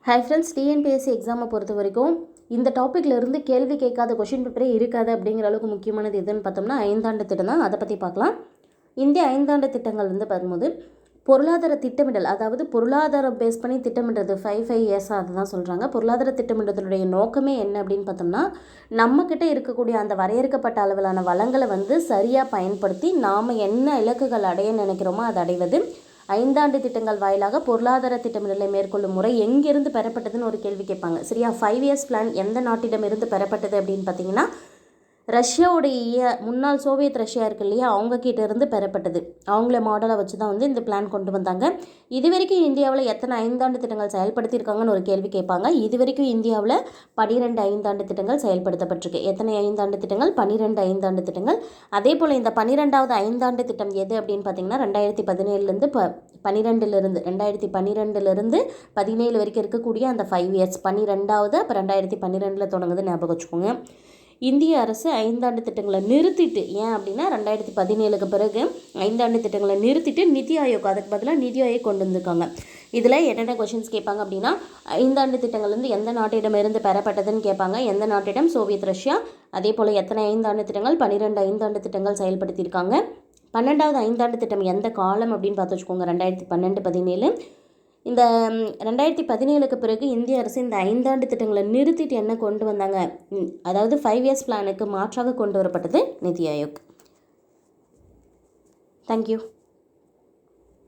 Hi friends, TNPSC எக்ஸாமை பொறுத்த வரைக்கும் இந்த டாப்பிக்கில் இருந்து கேள்வி கேட்காத கொஷின் பேப்பரே இருக்காது அப்படிங்கிற அளவுக்கு முக்கியமானது எதுன்னு பார்த்தோம்னா ஐந்தாண்டு திட்டம் தான். அதை பற்றி பார்க்கலாம். இந்திய ஐந்தாண்டு திட்டங்கள் பார்க்கும்போது பொருளாதார திட்டமிடல், அதாவது பொருளாதாரம் பேஸ் பண்ணி திட்டமிடுறது 5 இயர்ஸ் அதை தான் சொல்கிறாங்க. பொருளாதார திட்டமிடுறதுடைய நோக்கமே என்ன அப்படின்னு பார்த்தோம்னா, நம்மக்கிட்ட இருக்கக்கூடிய அந்த வரையறுக்கப்பட்ட அளவிலான வளங்களை சரியாக பயன்படுத்தி நாம் என்ன இலக்குகள் அடைய நினைக்கிறோமோ அதை அடைவது. ஐந்தாண்டு திட்டங்கள் வாயிலாக பொருளாதார திட்டமிடலை மேற்கொள்ளும் முறை எங்கிருந்து பெறப்பட்டதுன்னு ஒரு கேள்வி கேட்பாங்க. சரியா, 5 இயர்ஸ் பிளான் எந்த நாட்டிடமிருந்து பெறப்பட்டது அப்படின்னு பார்த்தீங்கன்னா, ரஷ்யாவுடைய முன்னாள் சோவியத் ரஷ்யா இருக்கு இல்லையா, அவங்கக்கிட்ட இருந்து பெறப்பட்டது. அவங்கள மாடலை வச்சு தான் இந்த பிளான் கொண்டு வந்தாங்க. இது வரைக்கும் இந்தியாவில் எத்தனை ஐந்தாண்டு திட்டங்கள் செயல்படுத்தியிருக்காங்கன்னு ஒரு கேள்வி கேட்பாங்க. இது வரைக்கும் இந்தியாவில் 12 ஐந்தாண்டு திட்டங்கள் செயல்படுத்தப்பட்டிருக்கு. எத்தனை ஐந்தாண்டு திட்டங்கள்? 12 ஐந்தாண்டு திட்டங்கள். அதே போல் இந்த 12வது ஐந்தாண்டு திட்டம் எது அப்படின்னு பார்த்தீங்கன்னா 2017 2012 17 வரைக்கும் இருக்கக்கூடிய அந்த 5 இயர்ஸ் 12வது, அப்போ 2012 தொடங்குது, ஞாபகம் வச்சுக்கோங்க. இந்திய அரசு ஐந்தாண்டு திட்டங்களை நிறுத்திட்டு, ஏன் அப்படின்னா 2017 பிறகு ஐந்தாண்டு திட்டங்களை நிறுத்திட்டு நிதி ஆயோக், அதுக்கு பதிலாக நிதி ஆயோக் கொண்டு வந்திருக்காங்க. இதில் என்னென்ன கொஷின்ஸ் கேட்பாங்க அப்படின்னா, ஐந்தாண்டு திட்டங்கள் எந்த நாட்டிடமிருந்து பெறப்பட்டதுன்னு கேட்பாங்க. எந்த நாட்டிடம்? Soviet Russia. அதே போல் எத்தனை ஐந்தாண்டு திட்டங்கள்? 12 ஐந்தாண்டு திட்டங்கள் செயல்படுத்தியிருக்காங்க. 12வது ஐந்தாண்டு திட்டம் எந்த காலம் அப்படின்னு பார்த்து வச்சுக்கோங்க, 2012-17. இந்த 2017 பிறகு இந்திய அரசு இந்த ஐந்தாண்டு திட்டங்களை நிறுத்திட்டு என்ன கொண்டு வந்தாங்க, அதாவது 5 இயர்ஸ் பிளானுக்கு மாற்றாக கொண்டு வரப்பட்டது நிதி ஆயோக். தேங்க்யூ.